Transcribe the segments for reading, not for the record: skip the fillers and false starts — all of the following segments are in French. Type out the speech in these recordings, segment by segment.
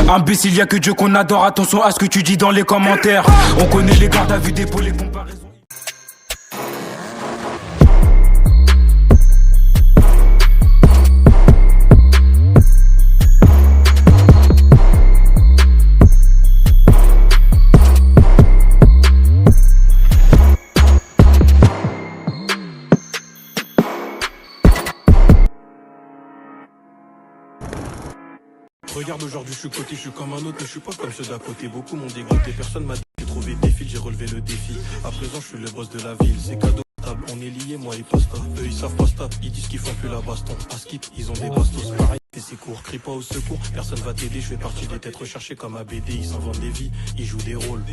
Imbécile, y'a que Dieu qu'on adore, attention à ce que tu dis dans les commentaires. On connaît les gardes à vue des pôles, les comparaisons. Regarde aujourd'hui je suis coté, je suis comme un autre, mais je suis pas comme ceux d'à côté. Beaucoup m'ont dégoûté, personne m'a dit j'ai trouvé des fils, j'ai relevé le défi. À présent je suis le boss de la ville, c'est cadeau table, on est liés, moi et Pasta. Eux ils savent pas stop, ils disent qu'ils font plus la baston. À skip, ils ont des bastos, pareil, et c'est court, crie pas au secours, personne va t'aider, je fais partie des têtes recherchées comme ABD. Ils s'inventent des vies, ils jouent des rôles.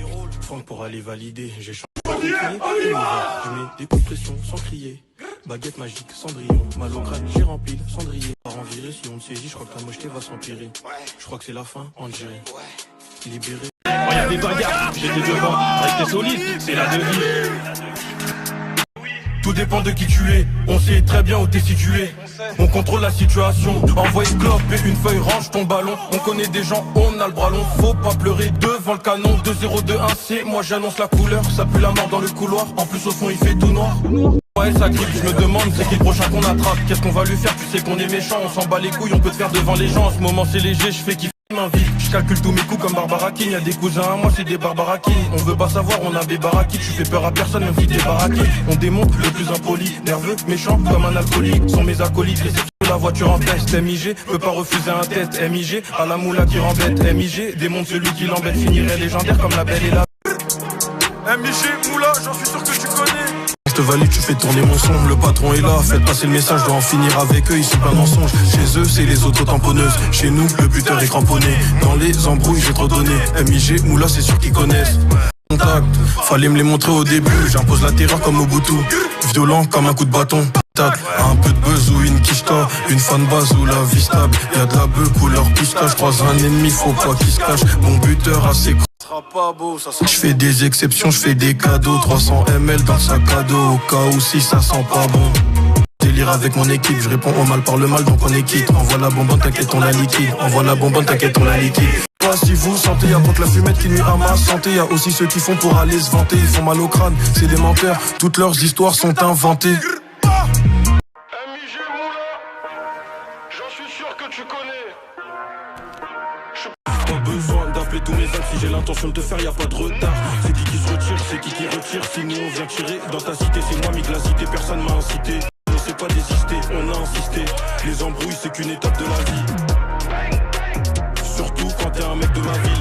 Franck pour aller valider, j'ai changé. Je mets des coups de pression sans crier. Baguette magique, Cendrillon, mal au crâne, j'ai rempli le cendrier. Par en viré, si on te saisit, je crois que ta mocheté va s'empirer. Je crois que c'est la fin, en Algérie. Libéré. Oh, y'a des bagarres, j'étais devant, restez solide, c'est la devise. Tout dépend de qui tu es, on sait très bien où t'es situé. On contrôle la situation, envoie une clope et une feuille, range ton ballon. On connaît des gens, on a le bras long, faut pas pleurer devant le canon. 2-0-2-1-C, moi j'annonce la couleur, ça pue la mort dans le couloir. En plus au fond il fait tout noir. Ouais ça grippe, je me demande c'est qui le prochain qu'on attrape. Qu'est-ce qu'on va lui faire, tu sais qu'on est méchant. On s'en bat les couilles, on peut te faire devant les gens. En ce moment c'est léger, je fais kiffer ma vie. Je calcule tous mes coups comme Barbara King. Y'a des cousins à moi, c'est des Barbara King. On veut pas savoir, on a des baraquis. Tu fais peur à personne, même si t'es baraqué. On démonte le plus impoli, nerveux, méchant comme un alcoolique. Sont mes acolytes, réception de la voiture en test. MIG, peut pas refuser un tête. MIG, à la moula qui rembête. MIG, démonte celui qui l'embête. Finirait légendaire comme la belle et la... MIG, moula, j'en suis sûr que tu connais. Je te valide, tu fais tourner mon son, le patron est là, faites passer le message, je dois en finir avec eux, ils sont plein de mensonges. Chez eux, c'est les autres tamponneuses, chez nous, le buteur est cramponné. Dans les embrouilles, j'ai trop donné, MIG, moula, c'est sûr qu'ils connaissent. Contact, fallait me les montrer au début, j'impose la terreur comme Mobutu. Violent comme un coup de bâton. Un peu de buzz ou une quicheta, une fanbase ou la vie stable. Y'a de la beuh couleur pisca, je croise un ennemi, faut pas qu'il se cache. Mon buteur assez je fais des exceptions, je fais des cadeaux. 300 ml dans le sac à dos, au cas où si ça sent pas bon. Délire avec mon équipe, je réponds au mal par le mal donc on est quitte. Envoie la bonbonne, t'inquiète on la liquide. Envoie la bonbonne, t'inquiète on la liquide. Si vous sentez, y'a pas que la fumette qui nuit à ma santé. Y'a aussi ceux qui font pour aller se vanter. Ils font mal au crâne, c'est des menteurs. Toutes leurs histoires sont inventées. MIG Moula, j'en suis sûr que tu connais. Pas besoin d'appeler tous mes amis si j'ai l'intention de te faire, y'a pas de retard. C'est qui se retire, c'est qui retire. Si nous on vient tirer dans ta cité, c'est moi mis de la cité, personne m'a incité. On sait pas désister, on a insisté. Les embrouilles c'est qu'une étape de la vie. Surtout quand t'es un mec de ma ville.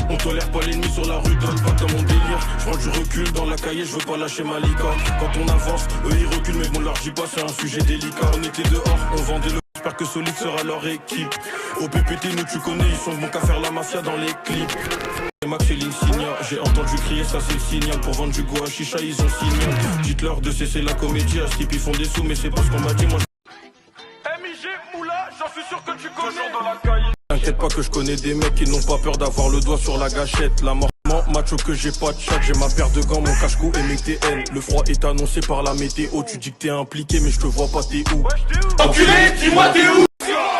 On tolère pas l'ennemi sur la rue, donne pas dans mon délire. Je prends du recul dans la cahier, je veux pas lâcher ma lica. Quand on avance, eux ils reculent mais bon leur dis pas, c'est un sujet délicat. On était dehors, on vendait le... J'espère que Solide sera leur équipe. Au PPT nous tu connais, ils sont bons qu'à faire la mafia dans les clips. Max et l'Insignia, j'ai entendu crier, ça c'est le signal. Pour vendre du go à chicha, ils ont signé. Dites-leur de cesser la comédie, à Skip ils font des sous, mais c'est pas ce qu'on m'a dit, moi. MIG Moula, j'en suis sûr que tu connais. Dans la cahier. T'inquiète pas que je connais des mecs qui n'ont pas peur d'avoir le doigt sur la gâchette. La mort macho que j'ai pas de chat, j'ai ma paire de gants, mon cache-cou et mes TN. Le froid est annoncé par la météo, tu dis que t'es impliqué mais je te vois pas, t'es où? Enculé, dis-moi t'es où?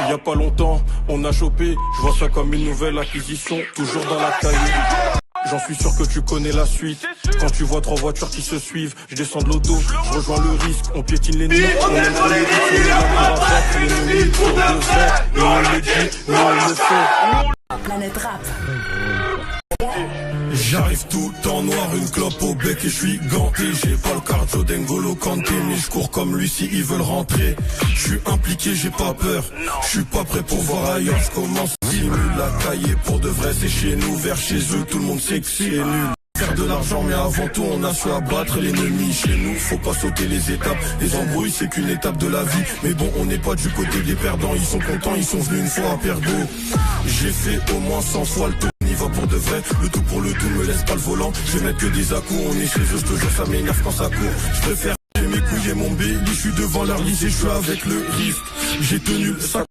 Il y a pas longtemps, on a chopé, je vois ça comme une nouvelle acquisition, toujours dans la cahier. J'en suis sûr que tu connais la suite. Quand tu vois 3 voitures qui se suivent, je descends de l'auto, je rejoins le risque, on piétine l'ennemi, on aime trop les risques, on est là pour abattre l'ennemi pour de vrai. Et on le dit, mais on le fait. Planète Rap. J'arrive tout en noir, une clope au bec et je suis ganté. J'ai pas le cardio d'Engolo Kanté, mais je cours comme lui si ils veulent rentrer. Je suis impliqué, j'ai pas peur, je suis pas prêt pour voir ailleurs. Je commence simule la cahier pour de vrai, c'est chez nous, vers chez eux, tout le monde sait que c'est nul. Faire de l'argent mais avant tout on a su abattre l'ennemi. Chez nous faut pas sauter les étapes. Les embrouilles c'est qu'une étape de la vie. Mais bon on n'est pas du côté des perdants. Ils sont contents, ils sont venus une fois à Pergo. J'ai fait au moins 100 fois le tour. On y va pour de vrai, le tout pour le tout, me laisse pas le volant. Je vais mettre que des à-coups, on est chez eux, je te jure ça m'énerve quand ça court. Je préfère mes couilles et mon béli, je suis devant leur lycée, je suis avec le risque. J'ai tenu le sac.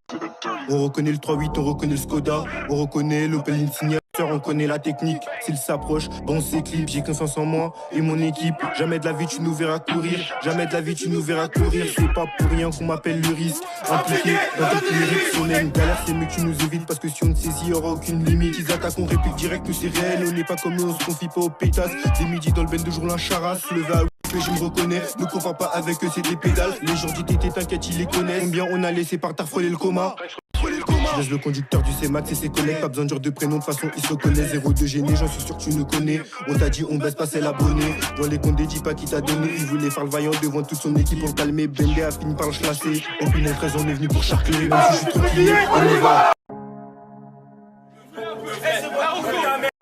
On reconnaît le 3-8, on reconnaît le Skoda, on reconnaît l'Opel Insignia. On on connaît la technique. S'il s'approche, bon s'éclipse, j'ai confiance en moi et mon équipe. Jamais de la vie tu nous verras courir, jamais de la vie tu nous verras courir. C'est pas pour rien qu'on m'appelle le risque. Impliqué dans tes lyriques, si on a une galère, c'est mieux que tu nous évites. Parce que si on ne saisit, y'aura aucune limite. Ils attaquent, on réplique direct, nous c'est réel. On n'est pas comme eux, on se confie pas aux pétasses. Des midis dans le ben de jour, la charasse. Levé à je me reconnais, ne confonds pas avec eux, c'est des pédales. Les gens d'ITT, t'inquiète, ils les connaissent. Combien on a laissé par terre frôler le coma. Je laisse le conducteur du C-Max et ses collègues. Pas besoin de dire de prénom, de toute façon ils se reconnaissent. 0 gêné, j'en suis sûr que tu nous connais. On t'a dit on baisse pas, c'est l'abonné. Dans les comptes des dis pas qui t'a donné. Il voulait faire le vaillant devant toute son équipe pour le calmer. Bendé a fini par le chlasser. Opinion 13, on est venu pour charcler. Même si je suis trop plié, on y va.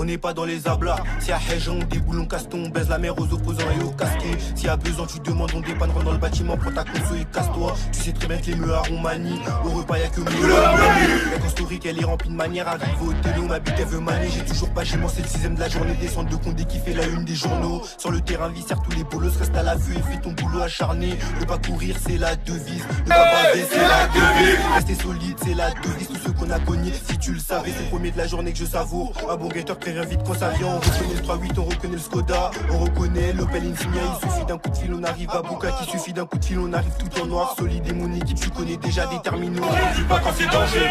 On n'est pas dans les ablats. Si y'a Hej, on déboule, on casse on baise la mer aux opposants et aux casqués. S'il y a besoin, tu demandes, on dépanne, rentre dans le bâtiment, prends ta conso et casse-toi. Tu sais très bien que les meuhards on manie. Au repas, y'a que mieux. La historique, elle est remplie de manière. Arrive au télo, ma bite, elle veut manier. J'ai toujours pas chez moi, c'est le 6ème de la journée. Descendre de Condé qui fait la une des journaux. Sur le terrain, viscère, tous les bolos reste à la vue et fais ton boulot acharné. Ne pas courir, c'est la devise. Ne pas baser, c'est la devise. Rester solide, c'est la devise. Tous ceux qu'on a cognés, si tu le savais, c'est le premier de la journée que je savoure. Un bon guetteur prévient vite quand ça vient. On reconnaît le 3-8, on reconnaît le Skoda. On reconnaît l'Opel Insignia. Il suffit d'un coup de fil, on arrive à Boucac. Il suffit d'un coup de fil, on arrive tout en noir. Solide et mon équipe, tu connais déjà des terminaux. On ne pas quand c'est danger.